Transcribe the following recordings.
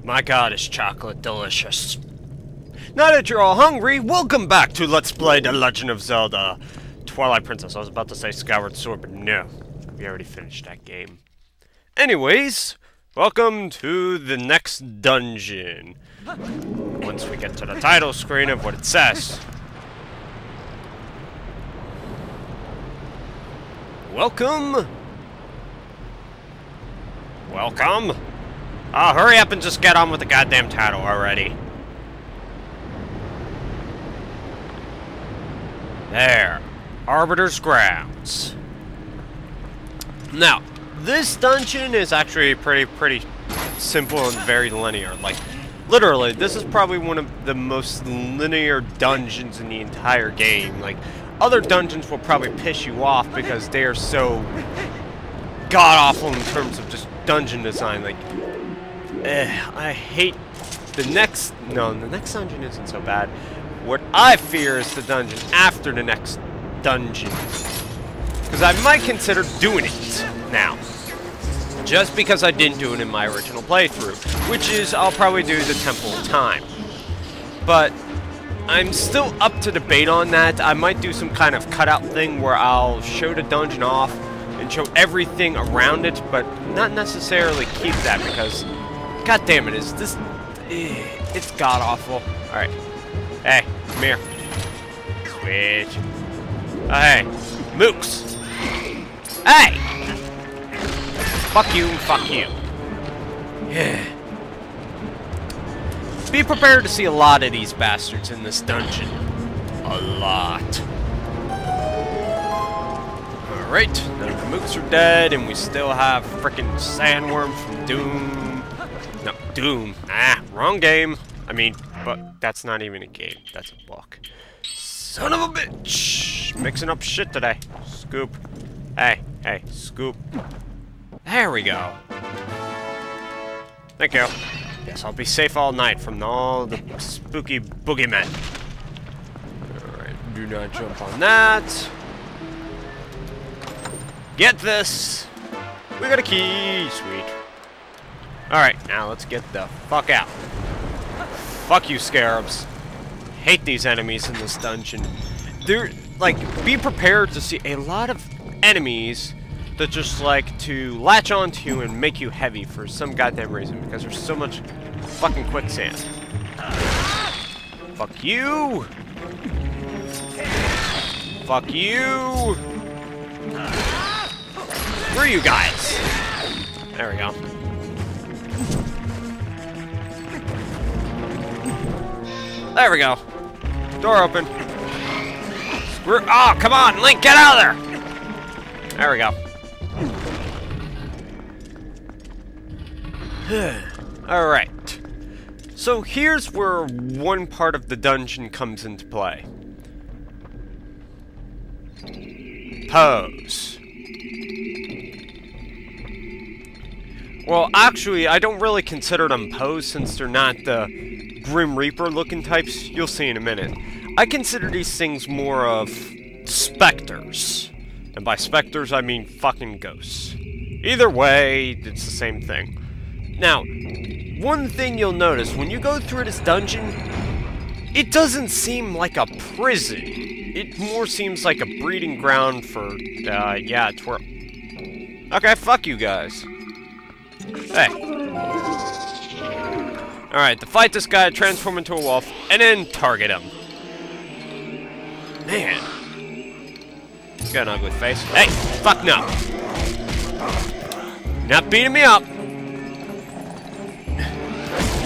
My god, is chocolate delicious. Now that you're all hungry, welcome back to Let's Play The Legend of Zelda Twilight Princess. I was about to say Skyward Sword, but no. We already finished that game. Anyways, welcome to the next dungeon. Once we get to the title screen of what it says. Welcome. Welcome. Oh, hurry up and just get on with the goddamn title already. There. Arbiter's Grounds. Now, this dungeon is actually pretty simple and very linear. Like, literally, this is probably one of the most linear dungeons in the entire game. Like, other dungeons will probably piss you off because they are so god-awful in terms of just dungeon design. Like, I hate the next... No, the next dungeon isn't so bad. What I fear is the dungeon after the next dungeon. Because I might consider doing it now. Just because I didn't do it in my original playthrough. Which is, I'll probably do the Temple of Time. But I'm still up to debate on that. I might do some kind of cutout thing where I'll show the dungeon off and show everything around it, but not necessarily keep that because, god damn it, it's god awful. Alright. Hey, come here. Switch. Oh, hey, Mooks. Hey! Fuck you, fuck you. Yeah. Be prepared to see a lot of these bastards in this dungeon. A lot. Alright, none of the Mooks are dead, and we still have frickin' Sandworm from Doom. No, Doom. Ah, wrong game. I mean, but that's not even a game. That's a book. Son of a bitch! Mixing up shit today. Scoop. Hey, scoop. There we go. Thank you. Yes, I'll be safe all night from all the spooky boogeymen. Alright, do not jump on that. Get this! We got a key! Sweet. Alright, now let's get the fuck out. Fuck you, scarabs. Hate these enemies in this dungeon. They're, like, be prepared to see a lot of enemies that just like to latch onto you and make you heavy for some goddamn reason because there's so much fucking quicksand. Fuck you! Fuck you! Where are you guys? There we go. There we go. Door open. Oh, come on, Link, get out of there! There we go. Alright. So here's where one part of the dungeon comes into play. Pose. Well, actually, I don't really consider them pose since they're not the Grim Reaper looking types. You'll see in a minute. I consider these things more of specters. And by specters, I mean fucking ghosts. Either way, it's the same thing. Now, one thing you'll notice, when you go through this dungeon, it doesn't seem like a prison. It more seems like a breeding ground for, yeah, okay, fuck you guys. Hey. Alright, to fight this guy, transform into a wolf, and then target him. Man. He's got an ugly face. Hey, fuck no. Not beating me up.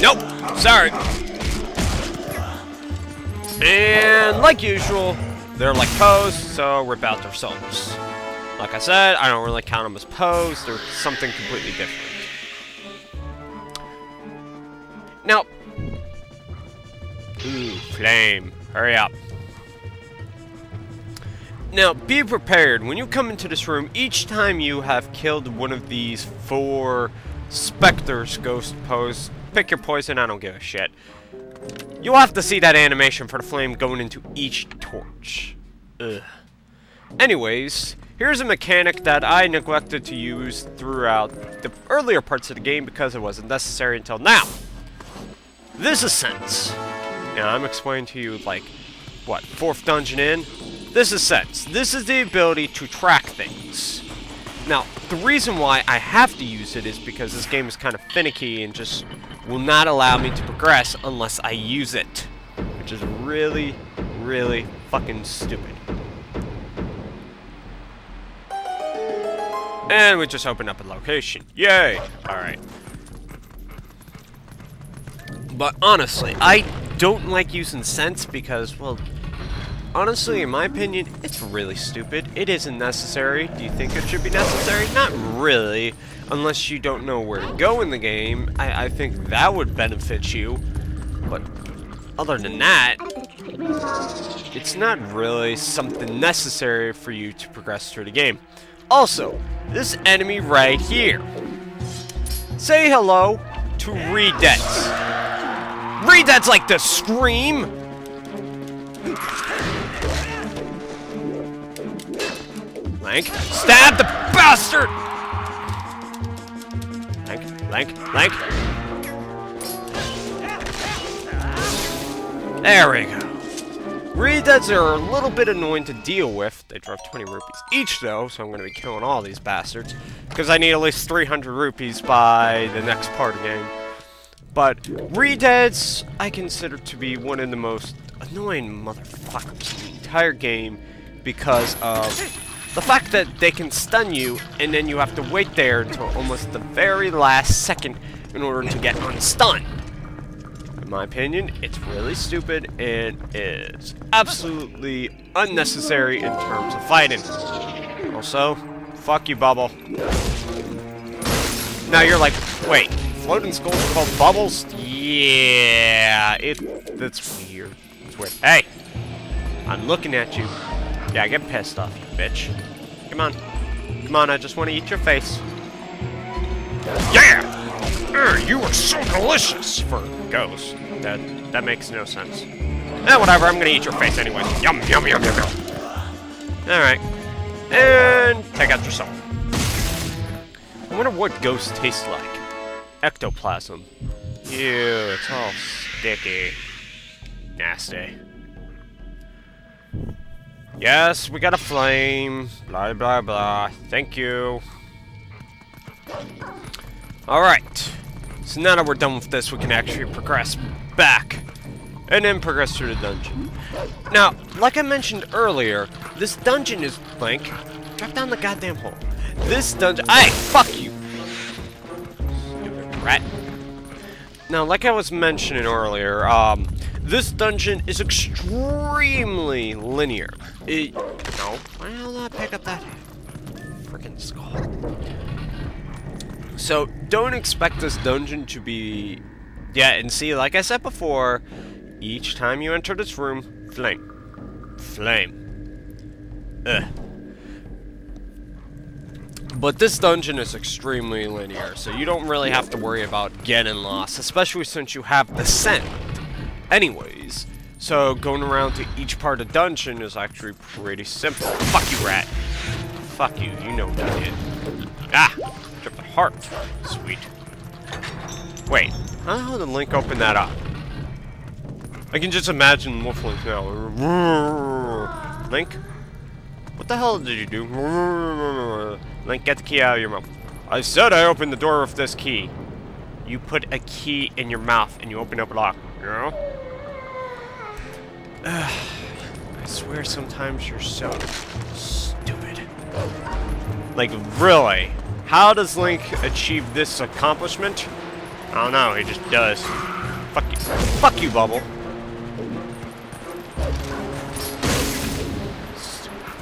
Nope, sorry. And like usual, they're like pose, so rip out their souls. Like I said, I don't really count them as pose, they're something completely different. Now, ooh, flame, hurry up. Now, be prepared, when you come into this room, each time you have killed one of these 4 specters, ghost pose, pick your poison, I don't give a shit. You'll have to see that animation for the flame going into each torch. Ugh. Anyways, here's a mechanic that I neglected to use throughout the earlier parts of the game because it wasn't necessary until now. this ascents. Now, I'm explaining to you, like, what, 4th dungeon in? This ascents. This is the ability to track things. Now, the reason why I have to use it is because this game is kind of finicky and just will not allow me to progress unless I use it. Which is really, really fucking stupid. And we just opened up a location. Yay! Alright. But honestly, I don't like using scents because, well, honestly, in my opinion, it's really stupid. It isn't necessary. Do you think it should be necessary? Not really. Unless you don't know where to go in the game. I think that would benefit you. But other than that, it's not really something necessary for you to progress through the game. Also, this enemy right here. Say hello to Redeads. Redeads like to scream. Lank, stab the bastard! Lank. There we go. Redeads are a little bit annoying to deal with. They drop 20 rupees each, though, so I'm going to be killing all these bastards. Because I need at least 300 rupees by the next part of the game. But Redeads, I consider to be one of the most annoying motherfuckers in the entire game because of the fact that they can stun you, and then you have to wait there until almost the very last second in order to get unstunned. In my opinion, it's really stupid and is absolutely unnecessary in terms of fighting. Also, fuck you, Bubble. Now you're like, wait, floating skulls are called bubbles? Yeah, that's weird. It's weird. Hey, I'm looking at you. Yeah, get pissed off, you bitch. Come on, I just want to eat your face. Yeah! You are so delicious for a ghost. That makes no sense. Whatever, I'm gonna eat your face anyway. Yum, yum, yum, yum, yum. Alright. And take out your soul. I wonder what ghosts taste like. Ectoplasm. Ew, it's all sticky. Nasty. Yes, we got a flame. Blah, blah, blah. Thank you. Alright. So now that we're done with this, we can actually progress back. And then progress through the dungeon. Now, like I mentioned earlier, this dungeon is blank. Drop down the goddamn hole. This dungeon... Hey, fuck you! Stupid rat. Now, like I was mentioning earlier, this dungeon is extremely linear. No. Why did I not pick up that freaking skull? So, don't expect this dungeon to be... Yeah, and see, like I said before, each time you enter this room, flame. Flame. Ugh. But this dungeon is extremely linear, so you don't really have to worry about getting lost, especially since you have the scent. Anyways, so going around to each part of the dungeon is actually pretty simple. Fuck you, rat. Fuck you, you know what I did. Ah! Trip the heart. Sweet. Wait, how the hell did Link open that up? I can just imagine Wolf Link now. Link? What the hell did you do? Link, get the key out of your mouth. I said I opened the door with this key. You put a key in your mouth and you open up a lock. You know? I swear sometimes you're so stupid. Like, really? How does Link achieve this accomplishment? I don't know, he just does. Fuck you. Fuck you, Bubble.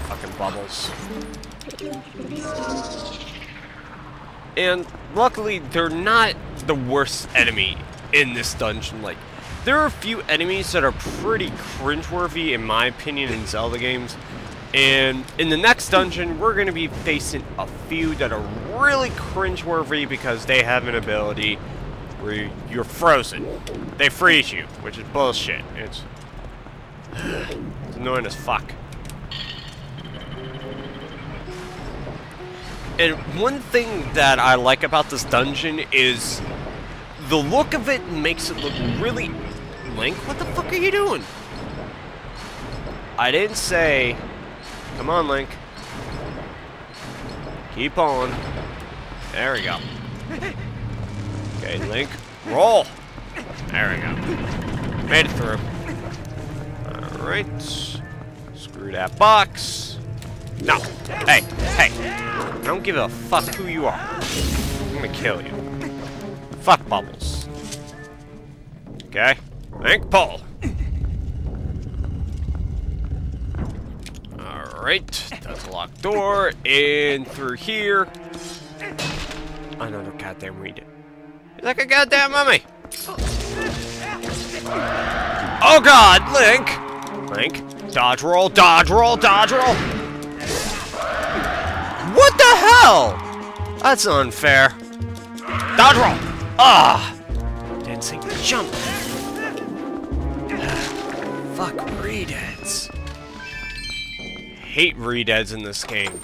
Fucking bubbles. And luckily, they're not the worst enemy in this dungeon. Like, there are a few enemies that are pretty cringeworthy, in my opinion, in Zelda games. And in the next dungeon, we're going to be facing a few that are really cringeworthy because they have an ability where you're frozen. They freeze you, which is bullshit. It's annoying as fuck. And one thing that I like about this dungeon is the look of it makes it look really... Link, what the fuck are you doing? I didn't say... Come on, Link. Keep on. There we go. Okay, Link, roll. There we go. Made it through. Alright. Screw that box. No. Hey, hey. I don't give a fuck who you are. I'm gonna kill you. Fuck Bubbles. Okay. Link, pull. Alright. That's a locked door. In through here. Another goddamn read it. He's like a goddamn mummy. Oh god, Link! Link, dodge roll, dodge roll, dodge roll! What the hell? That's unfair. Dodge roll! Ah! Didn't see the jump. Fuck redeads. Hate redeads in this game.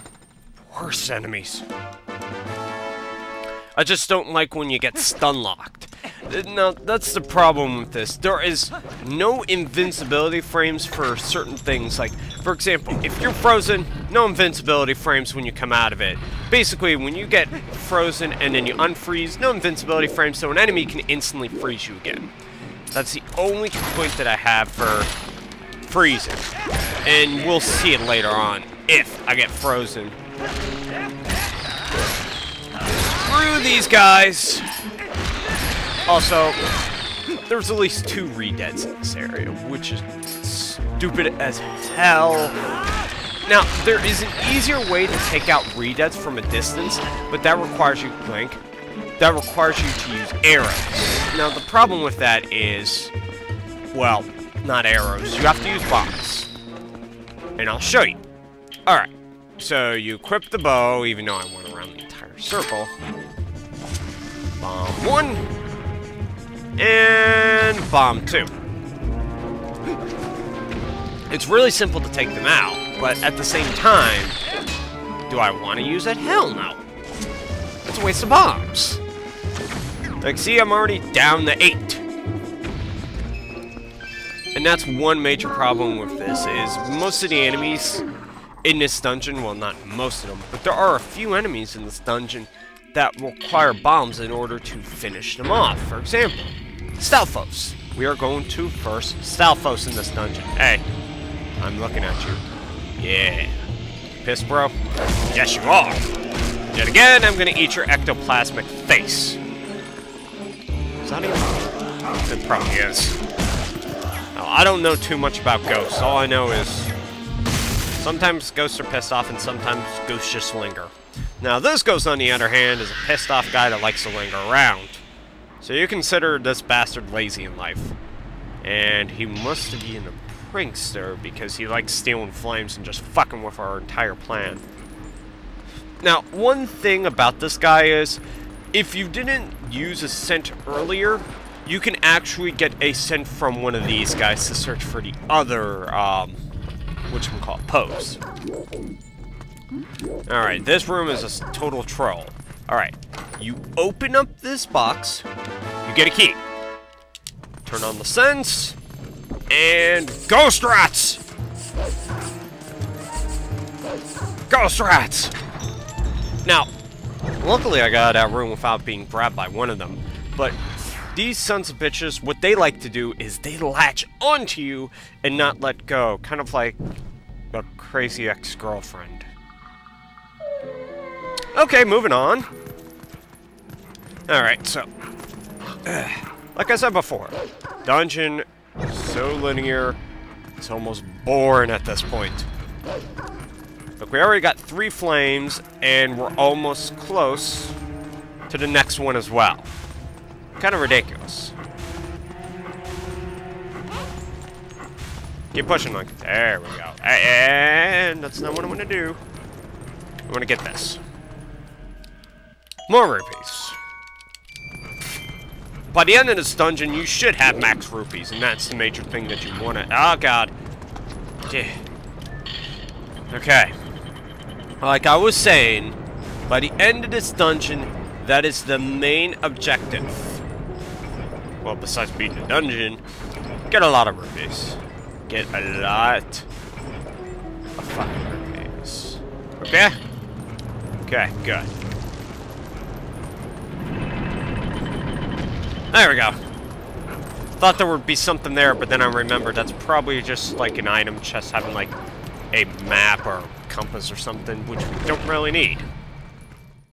Worst enemies. I just don't like when you get stun locked. Now, that's the problem with this. There is no invincibility frames for certain things. Like, for example, if you're frozen, no invincibility frames when you come out of it. Basically, when you get frozen and then you unfreeze, no invincibility frames, so an enemy can instantly freeze you again. That's the only complaint that I have for freezing. And we'll see it later on, if I get frozen. Screw these guys! Also, there's at least 2 redeads in this area, which is stupid as hell. Now, there is an easier way to take out redeads from a distance, but that requires you, Link, that requires you to use arrows. Now, the problem with that is, well, not arrows. You have to use bombs. And I'll show you. Alright, so you equip the bow, even though I went around the entire circle. Bomb 1. And bomb 2. It's really simple to take them out, but at the same time, do I want to use it? Hell no. It's a waste of bombs. Like, see, I'm already down to 8. And that's one major problem with this, is most of the enemies in this dungeon, well, not most of them, but there are a few enemies in this dungeon that require bombs in order to finish them off. For example, Stalfos. We are going to first Stalfos in this dungeon. Hey, I'm looking at you. Yeah. Pissed, bro? Yes, you are. Yet again, I'm gonna eat your ectoplasmic face. Is that even? It probably is. Now, I don't know too much about ghosts. All I know is sometimes ghosts are pissed off and sometimes ghosts just linger. Now, this ghost, on the other hand, is a pissed off guy that likes to linger around. So you consider this bastard lazy in life. And he must be a prankster because he likes stealing flames and just fucking with our entire plan. Now, one thing about this guy is, if you didn't use a scent earlier, you can actually get a scent from one of these guys to search for the other, whatchamacallit, pose. Alright, this room is a total troll. Alright, you open up this box, you get a key. Turn on the sense, and ghost rats! Ghost rats! Now, luckily I got out of that room without being grabbed by one of them, but these sons of bitches, what they like to do is they latch onto you and not let go, kind of like a crazy ex-girlfriend. Okay, moving on. Alright, so, like I said before, dungeon, so linear, it's almost boring at this point. Look, we already got 3 flames, and we're almost close to the next one as well. Kind of ridiculous. Keep pushing, like, there we go. And that's not what I want to do. I want to get this. More rupees. By the end of this dungeon, you should have max rupees, and that's the major thing that you want to... Oh, God. Okay. Like I was saying, by the end of this dungeon, that is the main objective. well, besides beating the dungeon, get a lot of rupees. Get a lot of fucking rupees. Okay? Okay, good. There we go. Thought there would be something there, but then I remembered that's probably just like an item chest having like a map or compass or something, which we don't really need.